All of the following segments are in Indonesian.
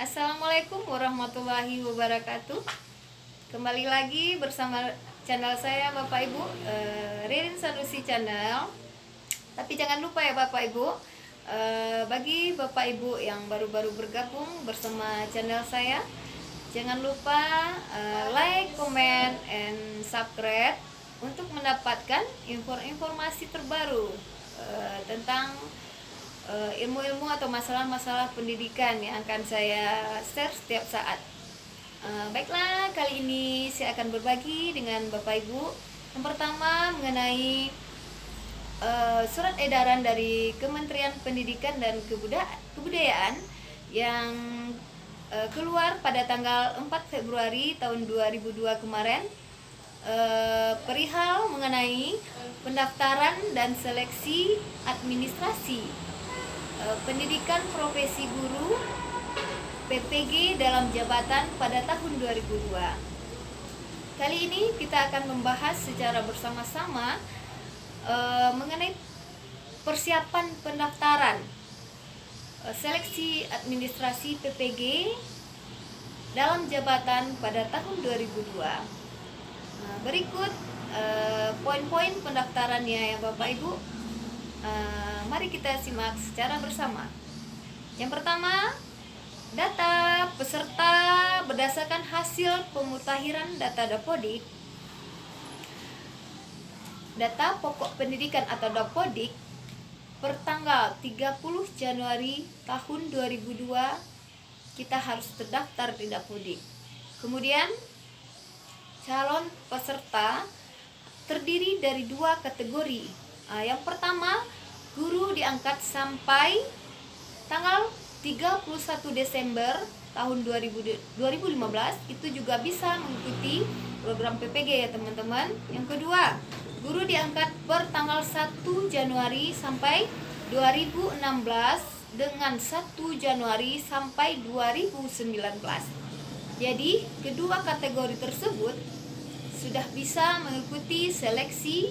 Assalamualaikum warahmatullahi wabarakatuh. Kembali lagi bersama channel saya Bapak Ibu, Ririn Sanusi Channel. Tapi jangan lupa ya Bapak Ibu, bagi Bapak Ibu yang baru-baru bergabung bersama channel saya, jangan lupa like, comment, and subscribe untuk mendapatkan informasi terbaru tentang ilmu-ilmu atau masalah-masalah pendidikan yang akan saya share setiap saat. Baiklah, kali ini saya akan berbagi dengan Bapak Ibu. Yang pertama mengenai surat edaran dari Kementerian Pendidikan dan Kebudayaan yang keluar pada tanggal 4 Februari tahun 2002 kemarin, perihal mengenai pendaftaran dan seleksi administrasi pendidikan profesi guru PPG dalam jabatan pada tahun 2002. Kali ini kita akan membahas secara bersama-sama mengenai persiapan pendaftaran seleksi administrasi PPG dalam jabatan pada tahun 2002. Berikut poin-poin pendaftarannya ya Bapak Ibu. Mari kita simak secara bersama. Yang pertama, data peserta berdasarkan hasil pemutahiran data Dapodik. Data pokok pendidikan atau Dapodik per tanggal 30 Januari tahun 2002 kita harus terdaftar di Dapodik. Kemudian calon peserta terdiri dari dua kategori. Yang pertama, guru diangkat sampai tanggal 31 Desember tahun 2015, itu juga bisa mengikuti program PPG ya teman-teman. Yang kedua, guru diangkat per tanggal 1 Januari sampai 2016 dengan 1 Januari sampai 2019. Jadi, kedua kategori tersebut sudah bisa mengikuti seleksi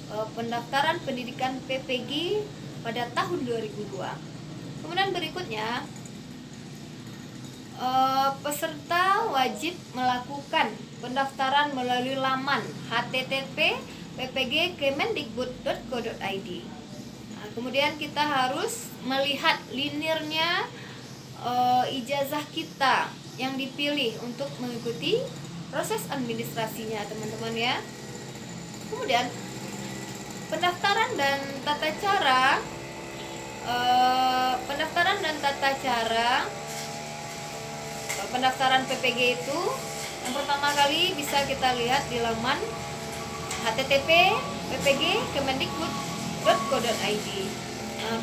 pendaftaran pendidikan PPG pada tahun 2002. Kemudian berikutnya, peserta wajib melakukan pendaftaran melalui laman http://ppg.kemendikbud.go.id. Kemudian kita harus melihat linirnya ijazah kita yang dipilih untuk mengikuti proses administrasinya teman-teman ya. Kemudian pendaftaran dan tata cara pendaftaran PPG itu yang pertama kali bisa kita lihat di laman http://ppg.kemendikbud.go.id.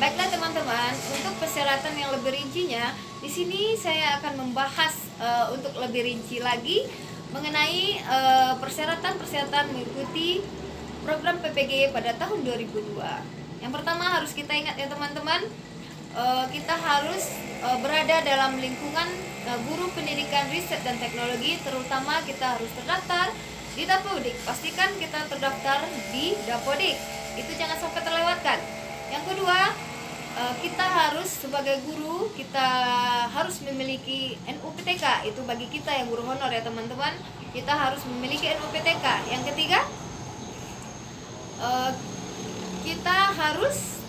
Baiklah teman-teman, untuk persyaratan yang lebih rincinya di sini saya akan membahas untuk lebih rinci lagi mengenai persyaratan mengikuti program PPG pada tahun 2002. Yang pertama harus kita ingat ya teman-teman, kita harus berada dalam lingkungan guru pendidikan riset dan teknologi, terutama kita harus terdaftar di Dapodik. Pastikan kita terdaftar di Dapodik, itu jangan sampai terlewatkan. Yang kedua, kita harus sebagai guru, kita harus memiliki NUPTK, itu bagi kita yang guru honor ya teman-teman, kita harus memiliki NUPTK. Yang ketiga, kita harus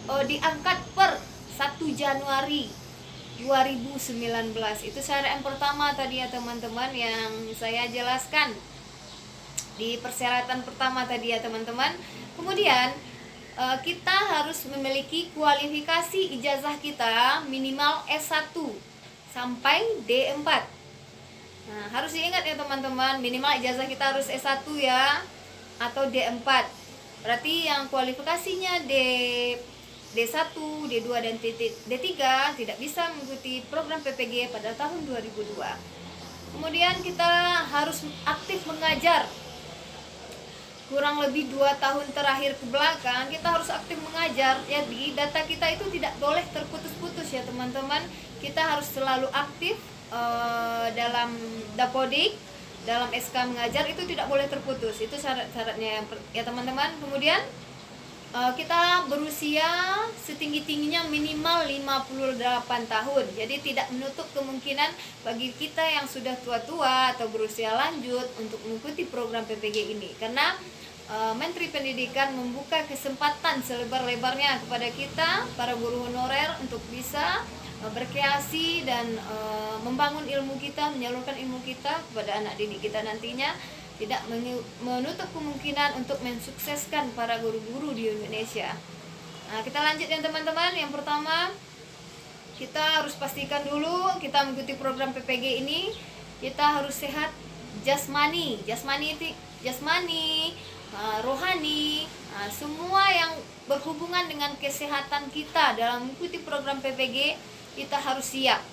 diangkat per 1 Januari 2019. Itu syarat yang pertama tadi ya teman-teman yang saya jelaskan di persyaratan pertama tadi ya teman-teman. Kemudian kita harus memiliki kualifikasi ijazah kita minimal S1 sampai D4. Nah, harus diingat ya teman-teman, minimal ijazah kita harus S1 ya, atau D4. Berarti yang kualifikasinya D1, D2 dan D3 tidak bisa mengikuti program PPG pada tahun 2002. Kemudian kita harus aktif mengajar. Kurang lebih 2 tahun terakhir ke belakang kita harus aktif mengajar. Jadi data kita itu tidak boleh terputus-putus ya teman-teman. Kita harus selalu aktif dalam Dapodik, dalam SK mengajar itu tidak boleh terputus. Itu syarat-syaratnya ya teman-teman. Kemudian kita berusia setinggi-tingginya minimal 58 tahun. Jadi tidak menutup kemungkinan bagi kita yang sudah tua-tua atau berusia lanjut untuk mengikuti program PPG ini. Karena Menteri Pendidikan membuka kesempatan selebar-lebarnya kepada kita para guru honorer untuk bisa berkreasi dan membangun ilmu kita, menyalurkan ilmu kita kepada anak didik kita nantinya. Tidak menutup kemungkinan untuk mensukseskan para guru-guru di Indonesia. Nah, kita lanjut ya teman-teman. Yang pertama, kita harus pastikan dulu kita mengikuti program PPG ini, kita harus sehat jasmani, rohani, semua yang berhubungan dengan kesehatan kita dalam mengikuti program PPG kita harus siap.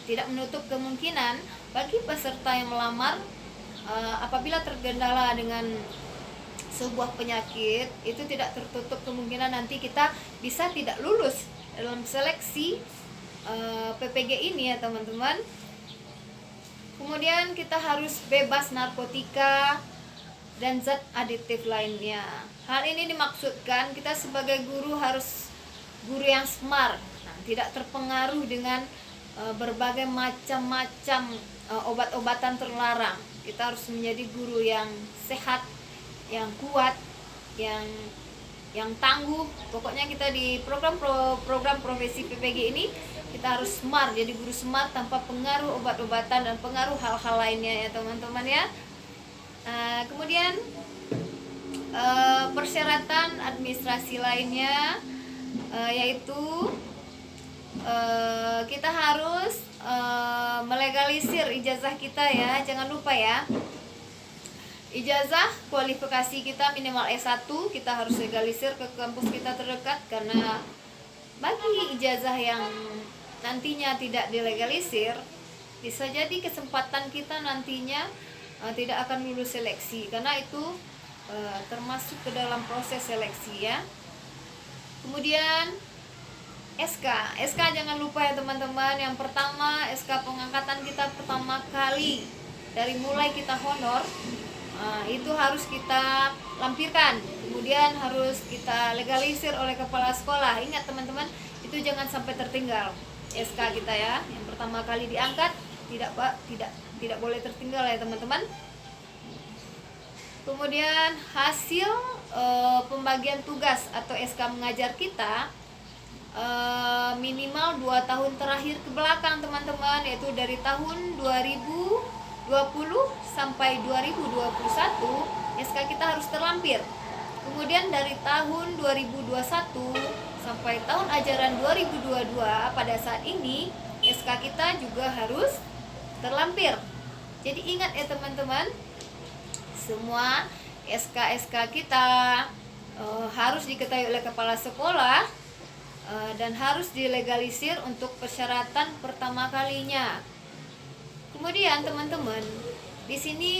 Tidak menutup kemungkinan bagi peserta yang melamar apabila tergendala dengan sebuah penyakit, itu tidak tertutup kemungkinan nanti kita bisa tidak lulus dalam seleksi PPG ini ya teman-teman. Kemudian kita harus bebas narkotika dan zat aditif lainnya. Hal ini dimaksudkan kita sebagai guru harus guru yang smart, tidak terpengaruh dengan berbagai macam-macam obat-obatan terlarang. Kita harus menjadi guru yang sehat, yang kuat, yang tangguh. Pokoknya kita di program profesi PPG ini kita harus smart, jadi guru smart tanpa pengaruh obat-obatan dan pengaruh hal-hal lainnya ya teman-teman ya. Kemudian persyaratan administrasi lainnya yaitu kita harus melegalisir ijazah kita ya, jangan lupa ya. Ijazah kualifikasi kita minimal S1 kita harus legalisir ke kampus kita terdekat, karena bagi ijazah yang nantinya tidak dilegalisir bisa jadi kesempatan kita nantinya tidak akan lulus seleksi, karena itu termasuk ke dalam proses seleksi ya. Kemudian SK jangan lupa ya teman-teman. Yang pertama, SK pengangkatan kita pertama kali dari mulai kita honor, itu harus kita lampirkan, kemudian harus kita legalisir oleh kepala sekolah. Ingat teman-teman, itu jangan sampai tertinggal SK kita ya. Yang pertama kali diangkat tidak boleh tertinggal ya teman-teman. Kemudian hasil pembagian tugas atau SK mengajar kita minimal 2 tahun terakhir ke belakang teman-teman, yaitu dari tahun 2020 sampai 2021 SK kita harus terlampir. Kemudian dari tahun 2021 sampai tahun ajaran 2022 pada saat ini SK kita juga harus terlampir. Jadi ingat ya teman-teman, semua SK kita harus diketahui oleh kepala sekolah dan harus dilegalisir untuk persyaratan pertama kalinya. Kemudian teman-teman, di sini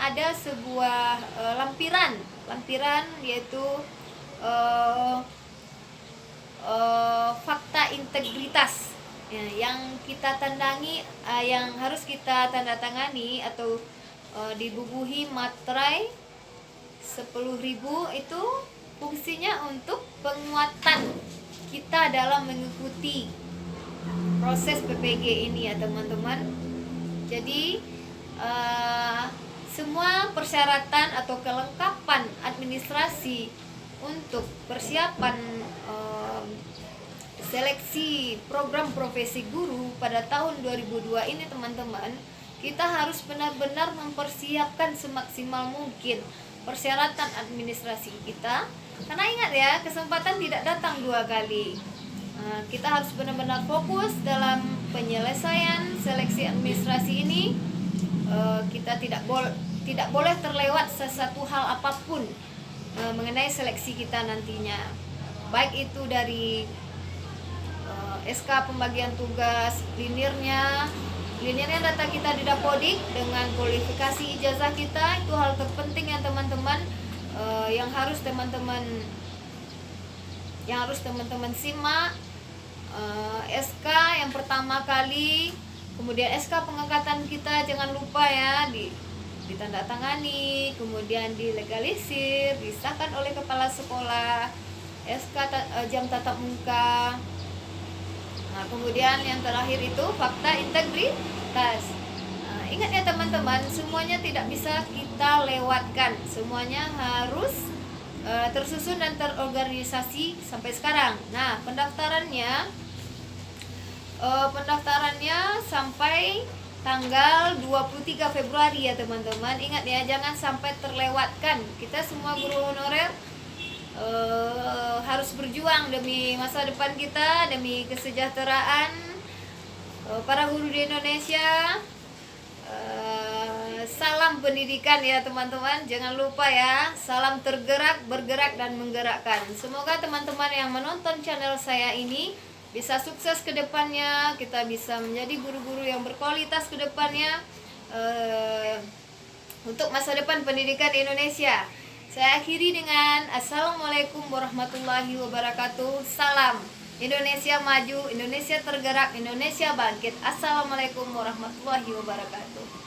ada sebuah lampiran yaitu fakta integritas yang kita tandangi, yang harus kita tanda tangani atau dibubuhi materai 10.000. Itu fungsinya untuk penguatan kita dalam mengikuti proses PPG ini ya teman-teman. Jadi semua persyaratan atau kelengkapan administrasi untuk persiapan seleksi program profesi guru pada tahun 2002 ini teman-teman, kita harus benar-benar mempersiapkan semaksimal mungkin persyaratan administrasi kita. Karena ingat ya, kesempatan tidak datang 2 kali. Kita harus benar-benar fokus dalam penyelesaian seleksi administrasi ini. Kita tidak boleh terlewat sesuatu hal apapun mengenai seleksi kita nantinya, baik itu dari SK pembagian tugas, linirnya data kita di Dapodik dengan kualifikasi ijazah kita. Itu hal terpenting ya teman-teman, yang harus teman-teman simak. SK yang pertama kali, kemudian SK pengangkatan kita jangan lupa ya ditandatangani, kemudian dilegalisir, disahkan oleh kepala sekolah, jam tatap muka. Nah, kemudian yang terakhir itu fakta integritas. Nah, ingat ya teman-teman, semuanya tidak bisa kita lewatkan, semuanya harus tersusun dan terorganisasi sampai sekarang. Nah, pendaftarannya sampai tanggal 23 Februari ya teman-teman. Ingat ya, jangan sampai terlewatkan. Kita semua guru honorer harus berjuang demi masa depan kita, demi kesejahteraan para guru di Indonesia. Salam pendidikan ya teman-teman, jangan lupa ya, salam tergerak, bergerak dan menggerakkan. Semoga teman-teman yang menonton channel saya ini bisa sukses ke depannya, kita bisa menjadi guru-guru yang berkualitas ke depannya untuk masa depan pendidikan Indonesia. Saya akhiri dengan Assalamualaikum warahmatullahi wabarakatuh. Salam Indonesia maju, Indonesia tergerak, Indonesia bangkit. Assalamualaikum warahmatullahi wabarakatuh.